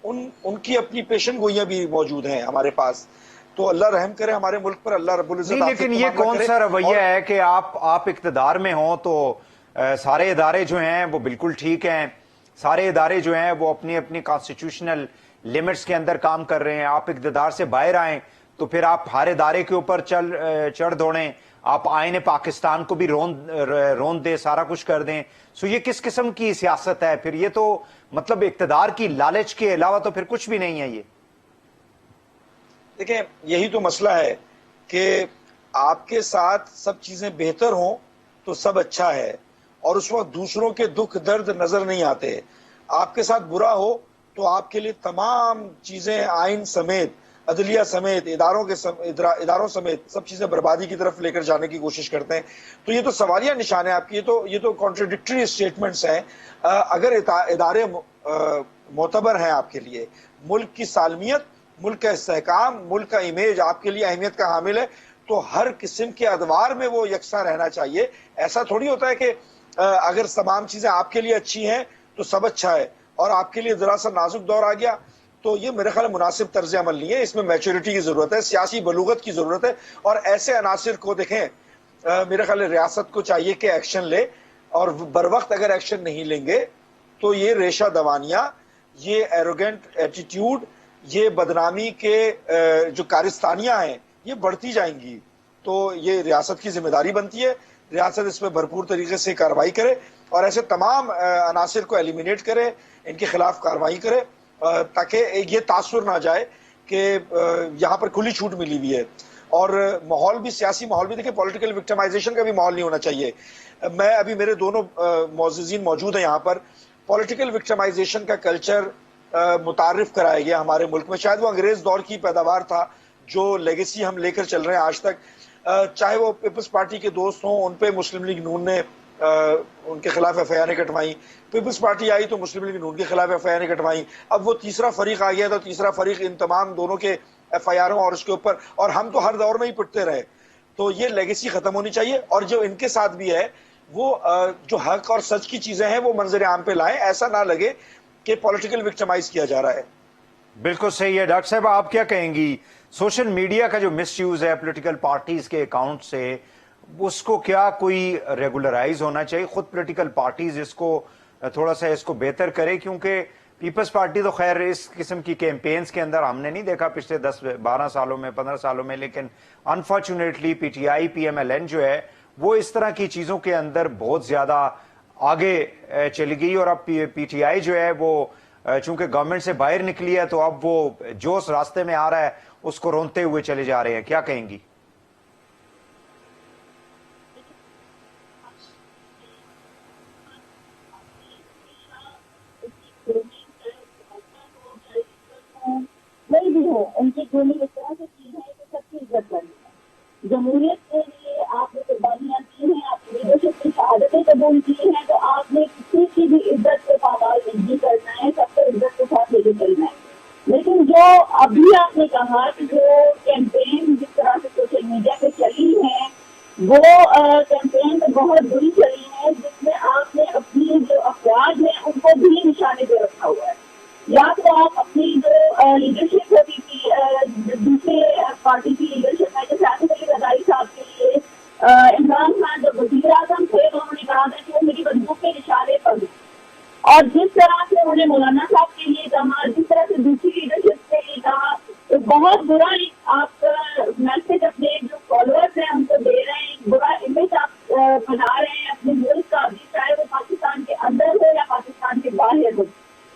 ان کی اپنی پیشن گوئیاں بھی موجود ہیں ہمارے پاس. تو اللہ رحم کرے ہمارے ملک پر، اللہ رب العزت. لیکن یہ کون سا رویہ ہے کہ آپ اقتدار میں ہوں تو سارے ادارے جو ہیں وہ بالکل ٹھیک ہیں، سارے ادارے جو ہیں وہ اپنی اپنی کانسٹیٹیوشنل لمٹس کے اندر کام کر رہے ہیں. آپ اقتدار سے باہر آئیں تو پھر آپ ہر ادارے کے اوپر چڑھ دوڑیں، آپ آئین پاکستان کو بھی روند دیں، سارا کچھ کر دیں. یہ کس قسم کی سیاست ہے پھر؟ یہ تو مطلب اقتدار کی لالچ کے علاوہ تو پھر کچھ بھی نہیں ہے. یہ دیکھیں، یہی تو مسئلہ ہے کہ آپ کے ساتھ سب چیزیں بہتر ہوں تو سب اچھا ہے، اور اس وقت دوسروں کے دکھ درد نظر نہیں آتے. آپ کے ساتھ برا ہو تو آپ کے لیے تمام چیزیں آئین سمیت, عدلیہ سمیت, اداروں سمیت سب چیزیں بربادی کی طرف لے کر جانے کی کوشش کرتے ہیں. تو یہ تو سوالیہ نشان ہے آپ کی, یہ تو کانٹرڈکٹری اسٹیٹمنٹس ہیں. اگر ادارے معتبر ہیں آپ کے لیے, ملک کی سالمیت, ملک کا استحکام, ملک کا امیج آپ کے لیے اہمیت کا حامل ہے, تو ہر قسم کے ادوار میں وہ یکساں رہنا چاہیے. ایسا تھوڑی ہوتا ہے کہ اگر تمام چیزیں آپ کے لیے اچھی ہیں تو سب اچھا ہے, اور آپ کے لیے ذرا سا نازک دور آ گیا تو یہ میرے خیال مناسب طرز عمل نہیں ہے. اس میں میچورٹی کی ضرورت ہے, سیاسی بلوغت کی ضرورت ہے, اور ایسے عناصر کو دیکھیں, میرے خیال ریاست کو چاہیے کہ ایکشن لے, اور بر وقت اگر ایکشن نہیں لیں گے تو یہ ریشہ دوانیاں, یہ ایروگنٹ ایٹیٹیوڈ, یہ بدنامی کے جو کارستانیاں ہیں یہ بڑھتی جائیں گی. تو یہ ریاست کی ذمہ داری بنتی ہے, ریاست اس میں بھرپور طریقے سے کارروائی کرے اور ایسے تمام عناصر کو ایلیمینیٹ کرے, ان کے خلاف کارروائی کرے, تاکہ یہ تاثر نہ جائے کہ یہاں پر کھلی چھوٹ ملی ہوئی ہے. اور ماحول بھی, سیاسی ماحول بھی دیکھیں, پولیٹیکل وکٹمائزیشن کا بھی ماحول نہیں ہونا چاہیے. میں ابھی, میرے دونوں معززین موجود ہیں یہاں پر, پولیٹیکل وکٹمائزیشن کا کلچر متعارف کرایا گیا ہمارے ملک میں. شاید وہ انگریز دور کی پیداوار تھا جو لیگیسی ہم لے کر چل رہے ہیں آج تک. چاہے وہ پیپلز پارٹی کے دوست ہوں, ان پہ مسلم لیگ نون نے ان کے خلاف ایف آئی آریں کٹوائیں, پیپلز پارٹی آئی تو مسلم لیگ نون کے خلاف ایف آئی آریں کٹوائیں, اب وہ تیسرا فریق آ گیا, تو تیسرا فریق ان تمام دونوں کے ایف آئی آروں اور اس کے اوپر, اور ہم تو ہر دور میں ہی پٹتے رہے. تو یہ لیگیسی ختم ہونی چاہیے, اور جو ان کے ساتھ بھی ہے وہ جو حق اور سچ کی چیزیں ہیں وہ منظر عام پہ لائیں, ایسا نہ لگے کہ پولیٹیکل وکٹمائز کیا جا رہا ہے. بالکل صحیح ہے. ڈاکٹر صاحب, آپ کیا کہیں گی سوشل میڈیا کا جو مس یوز ہے پولیٹیکل پارٹیز کے اکاؤنٹ سے, اس کو کیا کوئی ریگولرائز ہونا چاہیے؟ خود پولیٹیکل پارٹیز اس کو تھوڑا سا اس کو بہتر کرے, کیونکہ پیپلز پارٹی تو خیر اس قسم کی کیمپینز کے اندر ہم نے نہیں دیکھا پچھلے 10-12 سالوں میں, 15 سالوں میں, لیکن unfortunately PTI, PML N جو ہے وہ اس طرح کی چیزوں کے اندر بہت زیادہ آگے چلی گئی. اور اب پی ٹی آئی جو ہے وہ چونکہ گورنمنٹ سے باہر نکلی ہے تو اب وہ جو اس راستے میں آ رہا ہے اس کو رونتے ہوئے چلے جا رہے ہیں. کیا کہیں گی؟ کوئی بھی ہو, ان کی گونی اس طرح سے چیز ہے کہ سب کی عزت کرنی ہے. جمہوریت کے لیے آپ نے قربانیاں کی ہیں, آپ نے لیڈرشپ کی شہادتیں قبول کی ہیں, تو آپ نے کسی کی بھی عزت کو پامال نہیں کرنا ہے, سب کو عزت کے ساتھ لے کے چلنا ہے. لیکن جو ابھی آپ نے کہا کہ جو کیمپین جس طرح سے سوشل میڈیا پہ چلی ہے, وہ کیمپین تو بہت بری چلی ہے, جس میں آپ نے اپنی جو افراد ہیں ان کو بھی نشانے پہ رکھا ہوا ہے. یا تو آپ اپنی جو لیڈرشپ ہوتی تھی دوسرے پارٹی کی لیڈرشپ ہے, جیسے آصف علی زرداری صاحب کے لیے عمران خان جو وزیر اعظم تھے انہوں نے کہا تھا کہ وہ میری بندوق کے نشانے پر, اور جس طرح سے انہوں نے مولانا صاحب کے لیے کہا, جس طرح سے دوسری لیڈرشپ کے لیے کہا, تو بہت برا آپ میسج اپنے جو فالوورز ہیں ان کو دے رہے ہیں, برا امیج آپ بنا رہے ہیں اپنے ملک کا, چاہے وہ پاکستان کے اندر ہو یا پاکستان کے باہر ہو.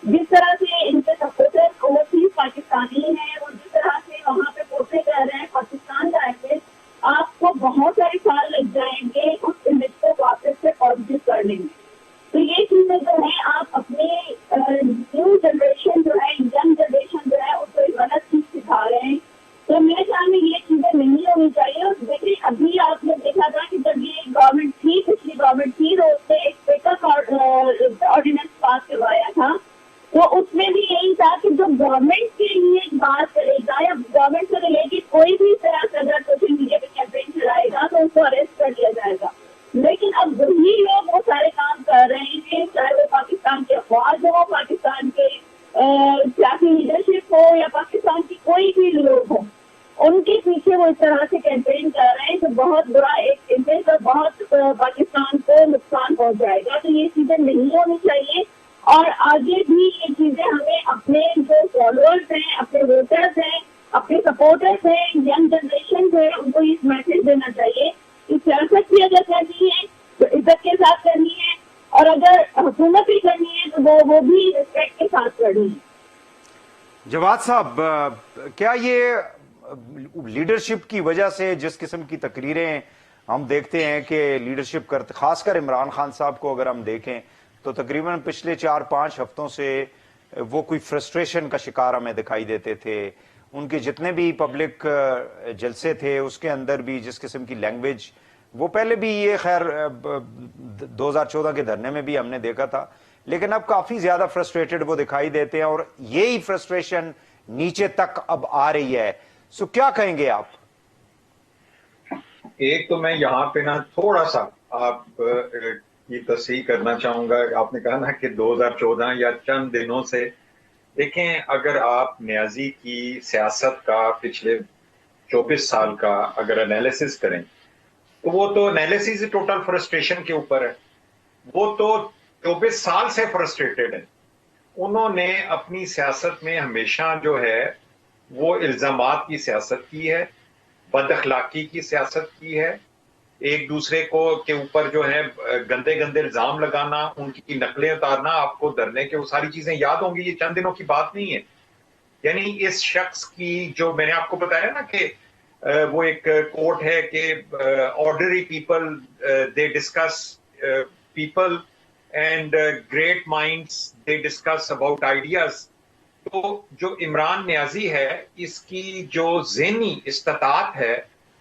جس طرح سے ان کے سپورٹر اوورسیز پاکستانی ہیں, وہ جس طرح سے وہاں پہ پورٹری کر رہے ہیں پاکستان کا امیج, آپ کو بہت سارے سال لگ جائیں گے اس امیج کو واپس سے پازیٹیو کرنے میں. تو یہ چیزیں جو ہیں آپ اپنے نیو جنریشن جو ہے, ینگ جنریشن جو ہے, اس کو ایک غلط چیز سکھا رہے ہیں. تو میرے خیال میں یہ چیزیں نہیں ہونی چاہیے. اور دیکھیے ابھی آپ نے دیکھا تھا کہ جب یہ گورنمنٹ تھی, پچھلی گورنمنٹ تھی, تو اس نے ایک پیک اپ آرڈیننس پاس کروایا تھا. تو اس میں بھی یہی تھا کہ جو گورنمنٹ کے لیے بات کرے گا یا گورنمنٹ سے ریلیٹڈ کوئی بھی طرح سے اگر سوشل میڈیا پہ کیمپین چلائے گا تو اس کو اریسٹ کر لیا جائے گا. لیکن اب وہی لوگ وہ سارے کام کر رہے ہیں, چاہے وہ پاکستان کے افواج ہو, پاکستان کے سیاسی لیڈرشپ ہو, یا پاکستان کی کوئی بھی لوگ ہوں, ان کے پیچھے وہ اس طرح سے کیمپین کر رہے ہیں تو بہت برا ایک امیج اور بہت پاکستان کو نقصان پہنچ جائے گا. تو یہ چیزیں نہیں ہونی چاہیے, اور آگے بھی یہ چیزیں ہمیں اپنے جو فالوورز ہیں, اپنے ووٹرز ہیں, اپنے سپورٹرز ہیں, ینگ جنریشن جو ہے, ان کو اس میسج دینا چاہیے کہ سیاست بھی اگر کرنی ہے تو عزت کے ساتھ کرنی ہے, اور اگر حکومت بھی کرنی ہے تو وہ بھی ریسپیکٹ کے ساتھ کرنی ہے. جواد صاحب, کیا یہ لیڈرشپ کی وجہ سے جس قسم کی تقریریں ہم دیکھتے ہیں کہ لیڈرشپ کرتے، خاص کر عمران خان صاحب کو اگر ہم دیکھیں تو تقریباً پچھلے 4-5 ہفتوں سے وہ کوئی فرسٹریشن کا شکار ہمیں دکھائی دیتے تھے. ان کے جتنے بھی پبلک جلسے تھے اس کے اندر بھی جس قسم کی لینگویج، وہ پہلے بھی یہ خیر 2014 کے دھرنے میں بھی ہم نے دیکھا تھا، لیکن اب کافی زیادہ فرسٹریٹڈ وہ دکھائی دیتے ہیں اور یہی فرسٹریشن نیچے تک اب آ رہی ہے. سو کیا کہیں گے آپ؟ ایک تو میں یہاں پہ نا تھوڑا سا آپ کی تصحیح کرنا چاہوں گا. آپ نے کہا نا کہ 2014 یا چند دنوں سے، دیکھیں اگر آپ نیازی کی سیاست کا پچھلے 24 سال کا اگر انالیسس کریں تو وہ تو انالیسس ٹوٹل فرسٹریشن کے اوپر ہے. وہ تو 24 سال سے فرسٹریٹڈ ہیں. انہوں نے اپنی سیاست میں ہمیشہ جو ہے وہ الزامات کی سیاست کی ہے، بد اخلاقی کی سیاست کی ہے، ایک دوسرے کو کے اوپر جو ہے گندے گندے الزام لگانا، ان کی نقلیں اتارنا. آپ کو دھرنے کے وہ ساری چیزیں یاد ہوں گی، یہ چند دنوں کی بات نہیں ہے. یعنی اس شخص کی جو میں نے آپ کو بتایا نا کہ وہ ایک کوٹ ہے کہ ordinary people they discuss people and great minds they discuss about ideas. تو جو عمران نیازی ہے اس کی جو ذہنی استطاعت ہے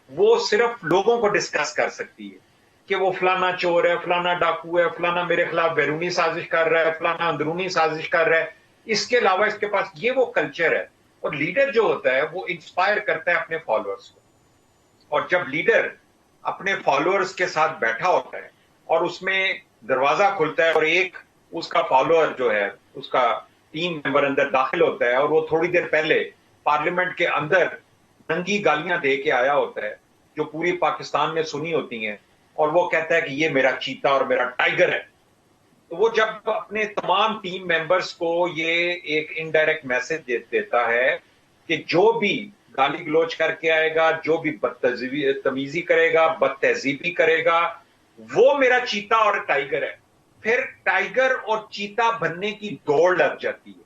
وہ صرف لوگوں کو ڈسکس کر سکتی ہے کہ وہ فلانا چور ہے، فلانا ڈاکو ہے، فلانا میرے خلاف بیرونی سازش کر رہا ہے، فلانا اندرونی سازش کر رہا ہے. اس کے علاوہ اس کے پاس یہ وہ کلچر ہے. اور لیڈر جو ہوتا ہے وہ انسپائر کرتا ہے اپنے فالوورز کو، اور جب لیڈر اپنے فالوورز کے ساتھ بیٹھا ہوتا ہے اور اس میں دروازہ کھلتا ہے اور ایک اس کا فالوور جو ہے اس کا ٹیم ممبر اندر داخل ہوتا ہے اور وہ تھوڑی دیر پہلے پارلیمنٹ کے اندر ننگی گالیاں دے کے آیا ہوتا ہے جو پوری پاکستان میں سنی ہوتی ہیں، اور وہ کہتا ہے کہ یہ میرا چیتا اور میرا ٹائیگر ہے، تو وہ جب اپنے تمام ٹیم ممبرز کو یہ ایک انڈائریکٹ میسج دیتا ہے کہ جو بھی گالی گلوچ کر کے آئے گا، جو بھی بدتمیزی کرے گا، بد تہذیبی کرے گا، وہ میرا چیتا اور ٹائیگر ہے. پھر ٹائیگر اور چیتا بننے کی دوڑ لگ جاتی ہے.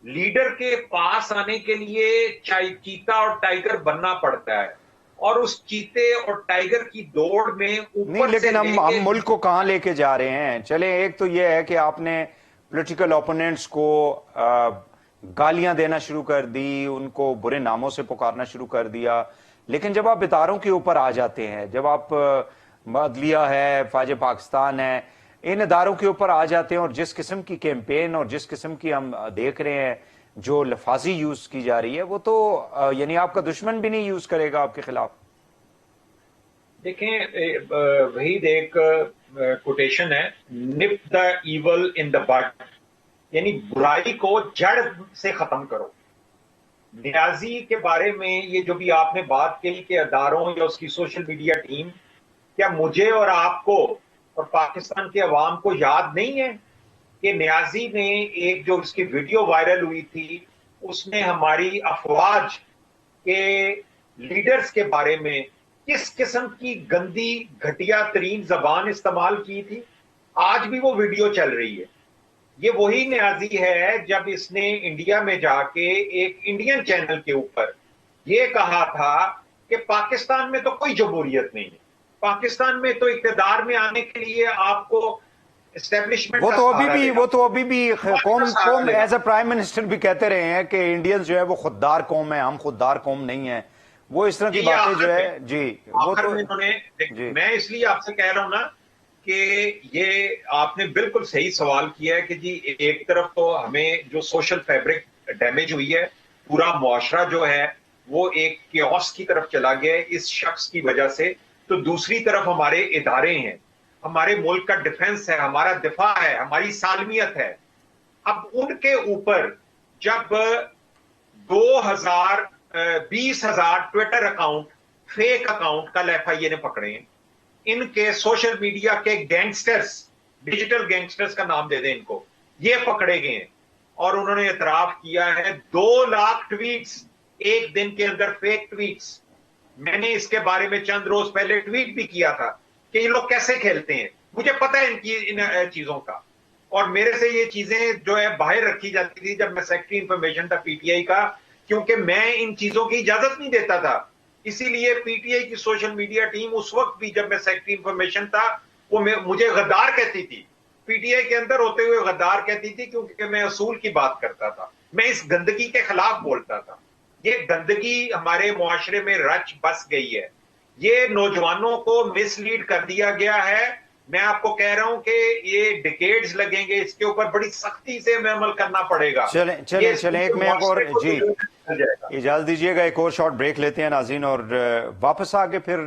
لیڈر کے پاس آنے کے لیے چیتا اور ٹائیگر بننا پڑتا ہے، اور اس چیتے اور ٹائیگر کی دوڑ میں نہیں، اوپر سے لیکن ہم ملک کو کہاں لے کے جا رہے ہیں؟ چلیں، ایک تو یہ ہے کہ آپ نے پولیٹیکل اوپوننٹس کو گالیاں دینا شروع کر دی، ان کو برے ناموں سے پکارنا شروع کر دیا، لیکن جب آپ اداروں کے اوپر آ جاتے ہیں، جب آپ عدلیہ ہے، فوج پاکستان ہے، ان اداروں کے اوپر آ جاتے ہیں اور جس قسم کی کیمپین اور جس قسم کی ہم دیکھ رہے ہیں جو لفاظی یوز کی جا رہی ہے، وہ تو یعنی آپ کا دشمن بھی نہیں یوز کرے گا آپ کے خلاف. دیکھیں وحید ایک کوٹیشن ہے، نپ دا ایول ان دا بڈ، یعنی برائی کو جڑ سے ختم کرو. نیازی کے بارے میں یہ جو بھی آپ نے بات کی کہ اداروں یا اس کی سوشل میڈیا ٹیم، کیا مجھے اور آپ کو اور پاکستان کے عوام کو یاد نہیں ہے کہ نیازی نے ایک جو اس کی ویڈیو وائرل ہوئی تھی اس نے ہماری افواج کے لیڈرز کے بارے میں کس قسم کی گندی گھٹیا ترین زبان استعمال کی تھی؟ آج بھی وہ ویڈیو چل رہی ہے. یہ وہی نیازی ہے جب اس نے انڈیا میں جا کے ایک انڈین چینل کے اوپر یہ کہا تھا کہ پاکستان میں تو کوئی جمہوریت نہیں ہے، پاکستان میں تو اقتدار میں آنے کے لیے آپ کو اسٹیبلشمنٹ وہ کا تو سہارا ابھی بھی قوم ایز اے پرائم منسٹر بھی کہتے رہے ہیں کہ انڈینز جو ہے وہ خوددار قوم ہے، ہم خوددار قوم نہیں ہیں. وہ اس طرح کی باتیں جو ہے جی وہ تو جی. میں اس لیے آپ سے کہہ رہا ہوں نا کہ یہ آپ نے بالکل صحیح سوال کیا ہے کہ جی ایک طرف تو ہمیں جو سوشل فیبرک ڈیمیج ہوئی ہے، پورا معاشرہ جو ہے وہ ایک کیوس کی طرف چلا گیا ہے اس شخص کی وجہ سے، تو دوسری طرف ہمارے ادارے ہیں، ہمارے ملک کا ڈیفنس ہے، ہمارا دفاع ہے، ہماری سالمیت ہے. اب ان کے اوپر جب 20,000 ٹویٹر اکاؤنٹ فیک اکاؤنٹ کل ایف آئی اے نے پکڑے ہیں، ان کے سوشل میڈیا کے گینگسٹرز، ڈیجیٹل گینگسٹرز کا نام دے دیں ان کو، یہ پکڑے گئے ہیں اور انہوں نے اعتراف کیا ہے 2 لاکھ ٹویٹس ایک دن کے اندر فیک ٹویٹس. میں نے اس کے بارے میں چند روز پہلے ٹویٹ بھی کیا تھا کہ یہ لوگ کیسے کھیلتے ہیں، مجھے پتا ہے ان چیزوں کا، اور میرے سے یہ چیزیں جو ہے باہر رکھی جاتی تھی جب میں سیکرٹری انفارمیشن تھا پی ٹی آئی کا، کیونکہ میں ان چیزوں کی اجازت نہیں دیتا تھا اسی لیے پی ٹی آئی کی سوشل میڈیا ٹیم اس وقت بھی جب میں سیکٹری انفارمیشن تھا وہ مجھے غدار کہتی تھی، پی ٹی آئی کے اندر ہوتے ہوئے غدار کہتی تھی، کیونکہ میں اصول کی بات کرتا تھا، میں اس گندگی کے خلاف بولتا تھا۔ یہ گندگی ہمارے معاشرے میں رچ بس گئی ہے، یہ نوجوانوں کو مس لیڈ کر دیا گیا ہے۔ میں آپ کو کہہ رہا ہوں کہ یہ ڈیکیڈز لگیں گے، اس کے اوپر بڑی سختی سے ہمیں عمل کرنا پڑے گا۔ چلیں ایک میں ایک اور جی اجازت دیجیے گا، ایک اور شارٹ بریک لیتے ہیں ناظرین، اور واپس آ کے پھر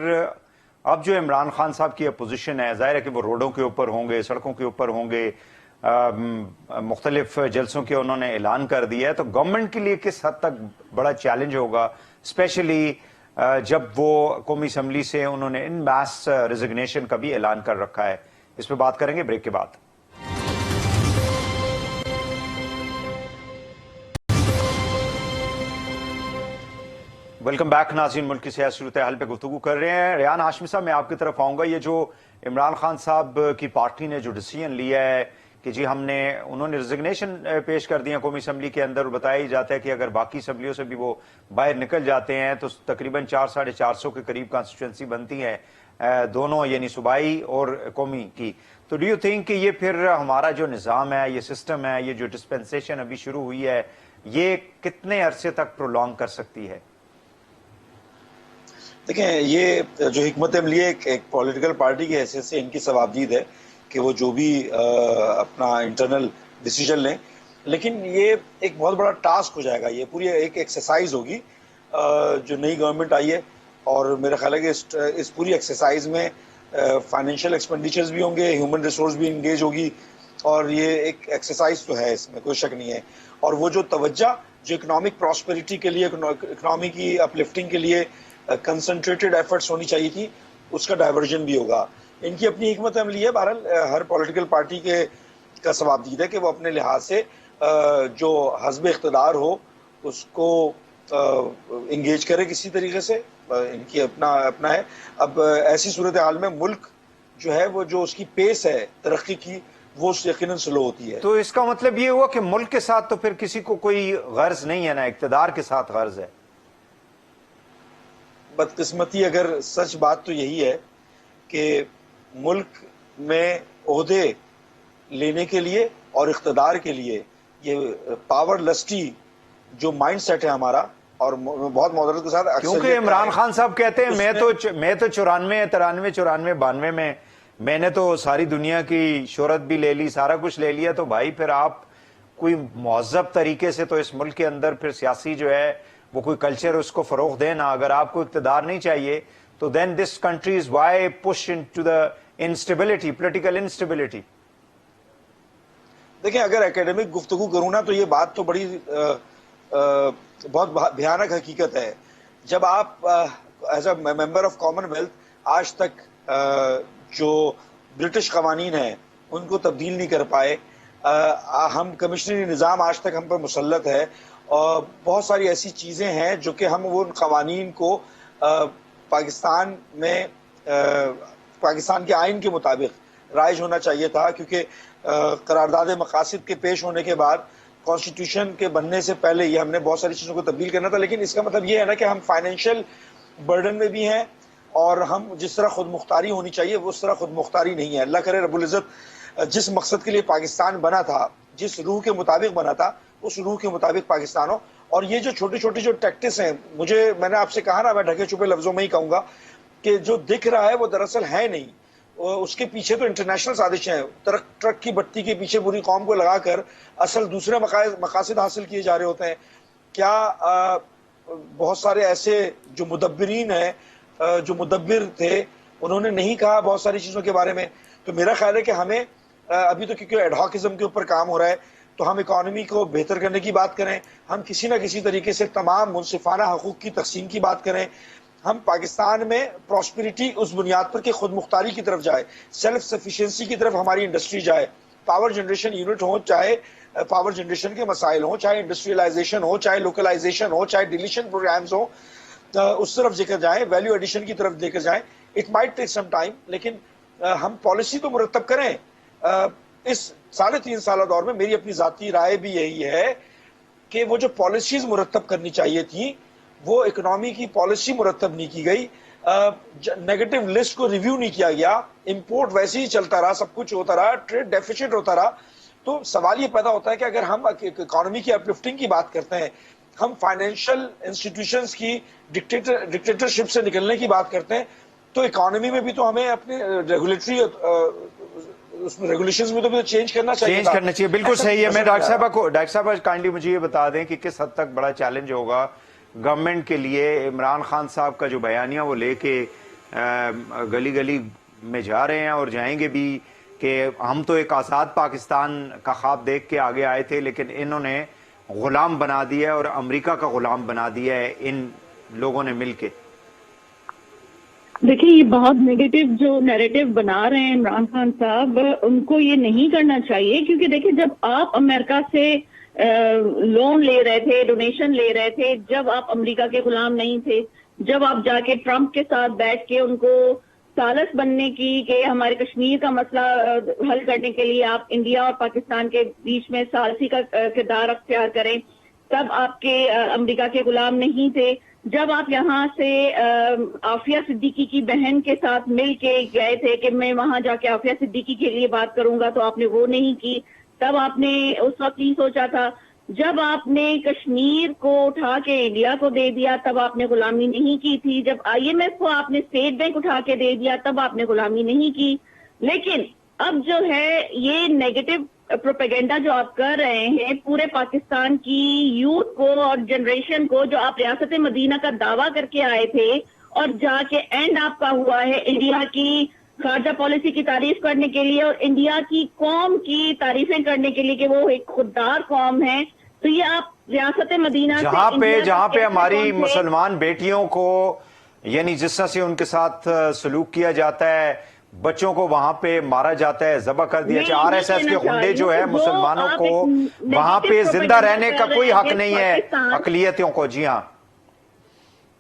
اب جو عمران خان صاحب کی اپوزیشن ہے، ظاہر ہے کہ وہ روڈوں کے اوپر ہوں گے، سڑکوں کے اوپر ہوں گے، مختلف جلسوں کے انہوں نے اعلان کر دیا ہے، تو گورنمنٹ کے لیے کس حد تک بڑا چیلنج ہوگا، اسپیشلی جب وہ قومی اسمبلی سے انہوں نے ان ماس ریزگنیشن کا بھی اعلان کر رکھا ہے؟ اس پہ بات کریں گے بریک کے بعد۔ ویلکم بیک ناظرین، ملک کی سیاسی صورتحال پہ گفتگو کر رہے ہیں۔ ریان ہاشمی صاحب، میں آپ کی طرف آؤں گا۔ یہ جو عمران خان صاحب کی پارٹی نے جو ڈیسیژن لیا ہے کہ جی انہوں نے ریزگنیشن پیش کر دیا قومی اسمبلی کے اندر، اور بتایا ہی جاتا ہے کہ اگر باقی اسمبلیوں سے بھی وہ باہر نکل جاتے ہیں تو تقریباً 400-450 کے قریب کانسٹیچوئنسی بنتی ہے دونوں، یعنی صوبائی اور قومی کی۔ تو ڈو یو تھنک کہ یہ پھر ہمارا جو نظام ہے، یہ سسٹم ہے، یہ جو ڈسپنسیشن ابھی شروع ہوئی ہے، یہ کتنے عرصے تک پرولونگ کر سکتی ہے؟ دیکھیں، یہ جو حکمت عملی ہے ایک پولیٹیکل پارٹی کی حیثیت سے ان کی ثوابدید ہے کہ وہ جو بھی اپنا انٹرنل ڈیسیجن لیں، لیکن یہ ایک بہت بڑا ٹاسک ہو جائے گا، یہ پوری ایک ایکسرسائز ہوگی جو نئی گورنمنٹ آئی ہے، اور میرا خیال ہے کہ اس پوری ایکسرسائز میں فائنینشیل ایکسپینڈیچرز بھی ہوں گے، ہیومن ریسورس بھی انگیج ہوگی، اور یہ ایک ایکسرسائز تو ہے، اس میں کوئی شک نہیں ہے۔ اور وہ جو توجہ جو اکنامک پراسپیرٹی کے لیے، اکنامی کی اپلفٹنگ کے لیے کنسنٹریٹڈ ایفرٹس ہونی چاہیے تھی، اس کا ڈائیورژن بھی ہوگا۔ ان کی اپنی حکمت عملی ہے، بہرحال ہر پولیٹیکل پارٹی کا ثوابدید ہے کہ وہ اپنے لحاظ سے جو حزب اقتدار ہو اس کو انگیج کرے کسی طریقے سے، ان کی اپنا ہے۔ اب ایسی صورتحال میں ملک جو ہے وہ جو اس کی پیس ہے ترقی کی، وہ یقیناً سلو ہوتی ہے۔ تو اس کا مطلب یہ ہوا کہ ملک کے ساتھ تو پھر کسی کو کوئی غرض نہیں ہے، نا اقتدار کے ساتھ غرض ہے؟ بدقسمتی اگر سچ بات تو یہی ہے کہ ملک میں عہدے لینے کے لیے اور اقتدار کے لیے یہ پاور لسٹی جو مائنڈ سیٹ ہے ہمارا، اور بہت معذرت کے ساتھ کیونکہ عمران خان صاحب کہتے ہیں میں تو 94، 93، 94 میں نے تو ساری دنیا کی شہرت بھی لے لی، سارا کچھ لے لیا، تو بھائی پھر آپ کوئی مہذب طریقے سے تو اس ملک کے اندر پھر سیاسی جو ہے وہ کوئی کلچر اس کو فروغ دینا۔ اگر آپ کو اقتدار نہیں چاہیے تو then this country is why push into the instability, political instability. دیکھیں، اگر اکیڈمک گفتگو کروں نا تو یہ بات تو بڑی بہت بھیانک حقیقت ہے۔ جب آپ as a member of common wealth آج تک جو برٹش قوانین ہیں ان کو تبدیل نہیں کر پائے، ہم کمشنری نظام آج تک ہم پر مسلط ہے، اور بہت ساری ایسی چیزیں ہیں جو کہ ہم وہ قوانین کو پاکستان میں پاکستان کے آئین کے مطابق رائج ہونا چاہیے تھا، کیونکہ قرارداد مقاصد کے پیش ہونے کے بعد کانسٹیٹیوشن کے بننے سے پہلے یہ ہم نے بہت ساری چیزوں کو تبدیل کرنا تھا۔ لیکن اس کا مطلب یہ ہے نا کہ ہم فائنینشیل برڈن میں بھی ہیں، اور ہم جس طرح خود مختاری ہونی چاہیے وہ اس طرح خود مختاری نہیں ہے۔ اللہ کرے رب العزت جس مقصد کے لیے پاکستان بنا تھا، جس روح کے مطابق بنا تھا، اس روح کے مطابق پاکستان ہو۔ اور یہ جو چھوٹی چھوٹی جو ٹیکٹس ہیں، میں نے آپ سے کہا نا، میں ڈھکے چھپے لفظوں میں ہی کہوں گا کہ جو دکھ رہا ہے وہ دراصل ہے نہیں، اس کے پیچھے تو انٹرنیشنل سازشیں ہیں۔ ٹرک کی بتی کے پیچھے پوری قوم کو لگا کر اصل دوسرے مقاصد حاصل کیے جا رہے ہوتے ہیں۔ کیا بہت سارے ایسے جو مدبرین ہیں، جو مدبر تھے، انہوں نے نہیں کہا بہت ساری چیزوں کے بارے میں؟ تو میرا خیال ہے کہ ہمیں ابھی تو کیونکہ ایڈہاکزم کے اوپر کام ہو رہا ہے، تو ہم اکانومی کو بہتر کرنے کی بات کریں، ہم کسی نہ کسی طریقے سے تمام منصفانہ حقوق کی تقسیم کی بات کریں، ہم پاکستان میں پراسپیرٹی اس بنیاد پر کہ خود مختاری کی طرف جائے، سیلف سفیشینسی کی طرف ہماری انڈسٹری جائے، پاور جنریشن یونٹ ہو، چاہے پاور جنریشن کے مسائل ہوں، چاہے انڈسٹریلائزیشن ہو، چاہے لوکلائزیشن ہو، چاہے ڈیلیشن پروگرامز ہوں، اس طرف دیکھا جائیں، ویلیو ایڈیشن کی طرف دیکھا جائیں۔ It might take some time, لیکن ہم پالیسی تو مرتب کریں۔ اس 3.5 سالہ دور میں میری اپنی ذاتی رائے بھی یہی ہے کہ وہ جو پالیسیز مرتب کرنی چاہیے تھی وہ اکنامی کی پالیسی مرتب نہیں کی گئی، نیگیٹو لسٹ کو ریویو نہیں کیا گیا، امپورٹ ویسے ہی چلتا رہا، سب کچھ ہوتا رہا، ٹریڈ ڈیفیسٹ ہوتا رہا. تو سوال یہ پیدا ہوتا ہے کہ اگر ہم اکانومی کی اپلفٹنگ کی بات کرتے ہیں، ہم فائنینشیل انسٹیٹیوشنز کی ڈکٹیٹرشپ سے نکلنے کی بات کرتے ہیں، تو اکانومی میں بھی تو ہمیں اپنے ریگولیٹری اس میں ریگولیشنز میں تو بھی چینج کرنا چاہیے. چینج کرنا چاہیے، بالکل صحیح ہے. میں ڈاکٹر صاحب کائنڈلی مجھے یہ بتا دیں کہ کس حد تک بڑا چیلنج ہوگا گورنمنٹ کے لیے عمران خان صاحب کا جو بیانیہ وہ لے کے گلی گلی میں جا رہے ہیں اور جائیں گے بھی کہ ہم تو ایک آزاد پاکستان کا خواب دیکھ کے آگے آئے تھے، لیکن انہوں نے غلام بنا دیا ہے اور امریکہ کا غلام بنا دیا ہے ان لوگوں نے مل کے. دیکھیں، یہ بہت نیگیٹو جو نیریٹو بنا رہے ہیں عمران خان صاحب، ان کو یہ نہیں کرنا چاہیے. کیونکہ دیکھیں، جب آپ امریکہ سے لون لے رہے تھے، ڈونیشن لے رہے تھے، جب آپ امریکہ کے غلام نہیں تھے، جب آپ جا کے ٹرمپ کے ساتھ بیٹھ کے ان کو ثالث بننے کی کہ ہمارے کشمیر کا مسئلہ حل کرنے کے لیے آپ انڈیا اور پاکستان کے بیچ میں ثالثی کا کردار اختیار کریں، تب آپ کے امریکہ کے غلام نہیں تھے. جب آپ یہاں سے عافیہ صدیقی کی بہن کے ساتھ مل کے گئے تھے کہ میں وہاں جا کے عافیہ صدیقی کے لیے بات کروں گا، تو آپ نے وہ نہیں کی. تب آپ نے اس وقت یہ سوچا تھا. جب آپ نے کشمیر کو اٹھا کے انڈیا کو دے دیا، تب آپ نے غلامی نہیں کی تھی. جب IMF کو آپ نے اسٹیٹ بینک اٹھا کے دے دیا، تب آپ نے غلامی نہیں کی. لیکن اب جو ہے یہ نیگیٹو پروپیگنڈا جو آپ کر رہے ہیں پورے پاکستان کی یوتھ کو اور جنریشن کو، جو آپ ریاست مدینہ کا دعویٰ کر کے آئے تھے اور جا کے اینڈ آپ کا ہوا ہے انڈیا کی خارجہ پالیسی کی تعریف کرنے کے لیے اور انڈیا کی قوم کی تعریفیں کرنے کے لیے کہ وہ ایک خوددار قوم ہے. تو یہ آپ ریاست مدینہ جہاں پہ ہماری مسلمان بیٹیوں کو یعنی جس طرح سے ان کے ساتھ سلوک کیا جاتا ہے، بچوں کو وہاں پہ مارا جاتا ہے، ذبح کر دیا جاتا ہے. RSS کے غنڈے جو ہے مسلمانوں کو وہاں پہ زندہ رہنے کا کوئی حق نہیں ہے اقلیتوں کو. جی ہاں،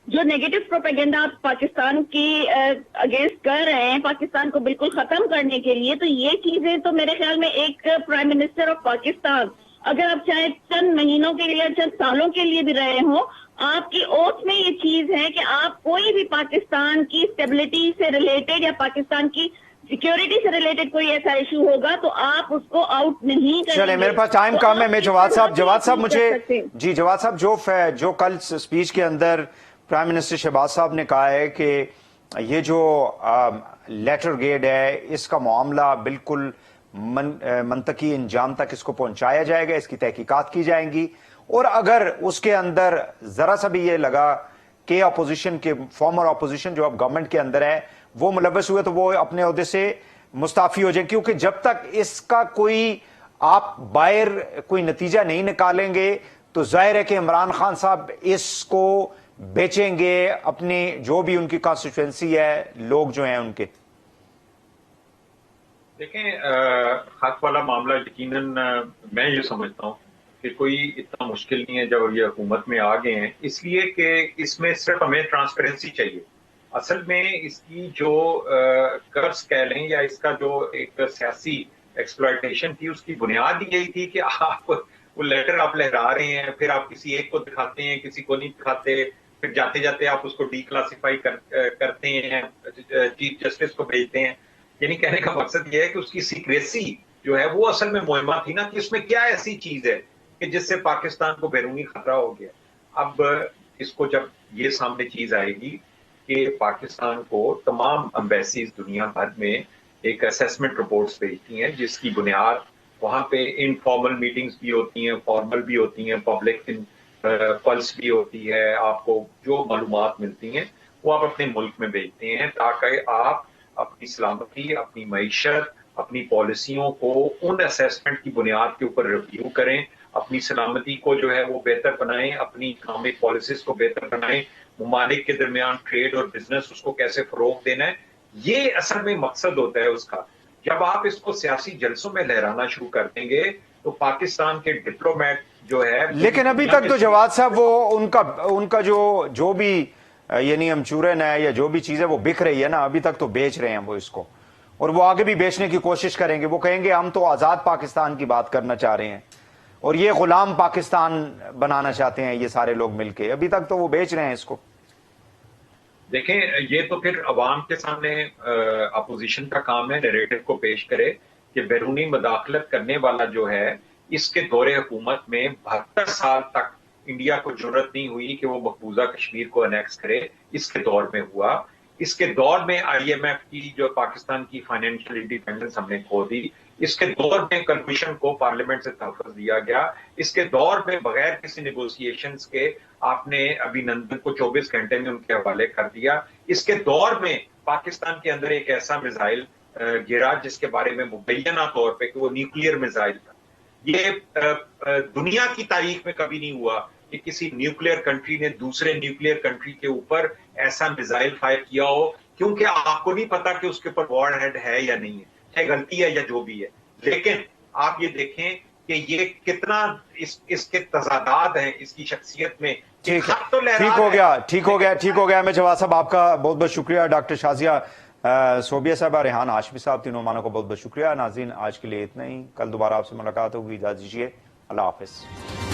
جو نیگیٹو پروپیگنڈا آپ پاکستان کی اگینسٹ کر رہے ہیں پاکستان کو بالکل ختم کرنے کے لیے، تو یہ چیزیں تو میرے خیال میں ایک پرائم منسٹر آف پاکستان، اگر آپ چاہے چند مہینوں کے لیے چند سالوں کے لیے بھی رہے ہوں، آپ کی اوتھ میں یہ چیز ہے کہ آپ کوئی بھی پاکستان کی اسٹیبلٹی سے ریلیٹڈ یا پاکستان کی سیکیورٹی سے ریلیٹڈ کوئی ایسا ایشو ہوگا تو آپ اس کو آؤٹ نہیں کریں گے. چلیں، میرے پاس ٹائم کم ہے. میں جواد صاحب مجھے جواد صاحب جو کل سپیچ کے اندر پرائم منسٹر شہباز صاحب نے کہا ہے کہ یہ جو لیٹر گیڈ ہے اس کا معاملہ بالکل منطقی انجام تک اس کو پہنچایا جائے گا، اس کی تحقیقات کی جائیں گی، اور اگر اس کے اندر ذرا سا بھی یہ لگا کہ اپوزیشن کے فارمر اپوزیشن جو اب گورنمنٹ کے اندر ہے وہ ملوث ہوئے تو وہ اپنے عہدے سے مستعفی ہو جائیں. کیونکہ جب تک اس کا کوئی آپ باہر کوئی نتیجہ نہیں نکالیں گے تو ظاہر ہے کہ عمران خان صاحب اس کو بیچیں گے اپنی جو بھی ان کی کانسٹیٹوئنسی ہے، لوگ جو ہیں ان کے. دیکھیں، حق والا معاملہ یقیناً میں یہ سمجھتا ہوں کہ کوئی اتنا مشکل نہیں ہے جب یہ حکومت میں آ گئے ہیں، اس لیے کہ اس میں صرف ہمیں ٹرانسپیرنسی چاہیے. اصل میں اس کی جو قرض کہہ لیں یا اس کا جو ایک سیاسی ایکسپلائٹیشن تھی، اس کی بنیاد یہی تھی کہ آپ وہ لیٹر آپ لہرا رہے ہیں، پھر آپ کسی ایک کو دکھاتے ہیں، کسی کو نہیں دکھاتے، پھر جاتے جاتے آپ اس کو ڈی کلاسیفائی کرتے ہیں، چیف جسٹس کو بھیجتے ہیں. یعنی کہنے کا مقصد یہ ہے کہ اس کی سیکریسی جو ہے وہ اصل میں مہمہ تھی نا، کہ اس میں کیا ایسی چیز ہے کہ جس سے پاکستان کو بیرونی خطرہ ہو گیا. اب اس کو جب یہ سامنے چیز آئے گی کہ پاکستان کو تمام امبیسیز دنیا بھر میں ایک اسیسمنٹ رپورٹس بھیجتی ہیں جس کی بنیاد وہاں پہ انفارمل میٹنگز بھی ہوتی ہیں، فارمل بھی ہوتی ہیں، پبلک پلس بھی ہوتی ہے، آپ کو جو معلومات ملتی ہیں وہ آپ اپنے ملک میں بھیجتے ہیں تاکہ آپ اپنی سلامتی، اپنی معیشت، اپنی پالیسیوں کو ان اسیسمنٹ کی بنیاد کے اوپر ریویو کریں، اپنی سلامتی کو جو ہے وہ بہتر بنائیں، اپنی اکنامک پالیسیز کو بہتر بنائیں، ممالک کے درمیان ٹریڈ اور بزنس اس کو کیسے فروغ دینا ہے. یہ اصل میں مقصد ہوتا ہے اس کا. جب آپ اس کو سیاسی جلسوں میں لہرانا شروع کر دیں گے تو پاکستان کے ڈپلومیٹ جو ہے، لیکن ابھی تک تو جواد صاحب وہ ان کا جو بھی یعنی امچورن ہے یا جو بھی چیز ہے وہ بک رہی ہے نا، ابھی تک تو بیچ رہے ہیں وہ اس کو، اور وہ آگے بھی بیچنے کی کوشش کریں گے. وہ کہیں گے ہم تو آزاد پاکستان کی بات کرنا چاہ رہے ہیں، اور یہ غلام پاکستان بنانا چاہتے ہیں یہ سارے لوگ مل کے. ابھی تک تو وہ بیچ رہے ہیں اس کو. دیکھیں یہ تو پھر عوام کے سامنے اپوزیشن کا کام ہے نیریٹو کو پیش کرے کہ بیرونی مداخلت کرنے والا جو ہے اس کے دور حکومت میں 72 سال تک انڈیا کو جرت نہیں ہوئی کہ وہ مقبوضہ کشمیر کو انیکس کرے. اس کے دور میں ہوا. اس کے دور میں آئی ایم ایف کی جو پاکستان کی فائنینشیل انڈیپینڈنس ہم نے کھو دی. اس کے دور میں کمیشن کو پارلیمنٹ سے تحفظ دیا گیا. اس کے دور میں بغیر کسی نیگوسیشنز کے آپ نے ابھی نندن کو 24 گھنٹے میں ان کے حوالے کر دیا. اس کے دور میں پاکستان کے اندر ایک ایسا میزائل گرا جس کے بارے میں مبینہ طور پہ کہ وہ نیوکلیئر میزائل تھا. یہ دنیا کی تاریخ میں کبھی نہیں ہوا کہ کسی نیوکلیئر کنٹری نے دوسرے نیوکلیئر کنٹری کے اوپر ایسا میزائل فائر کیا ہو, کیونکہ آپ کو نہیں پتا کہ اس کے اوپر وار ہیڈ ہے یا نہیں ہے, چاہے غلطی ہے یا جو بھی ہے. لیکن آپ یہ دیکھیں کہ یہ کتنا اس کے تضادات ہیں اس کی شخصیت میں. ٹھیک ہو گیا. میں جواد صاحب آپ کا بہت بہت شکریہ. ڈاکٹر شازیہ صوبیہ صاحبہ, ریحان ہاشمی صاحب, تینوں مہمانوں کو بہت بہت شکریہ. ناظرین آج کے لیے اتنا ہی. کل دوبارہ آپ سے ملاقات ہوگی. اجازت دیجیے. اللہ حافظ.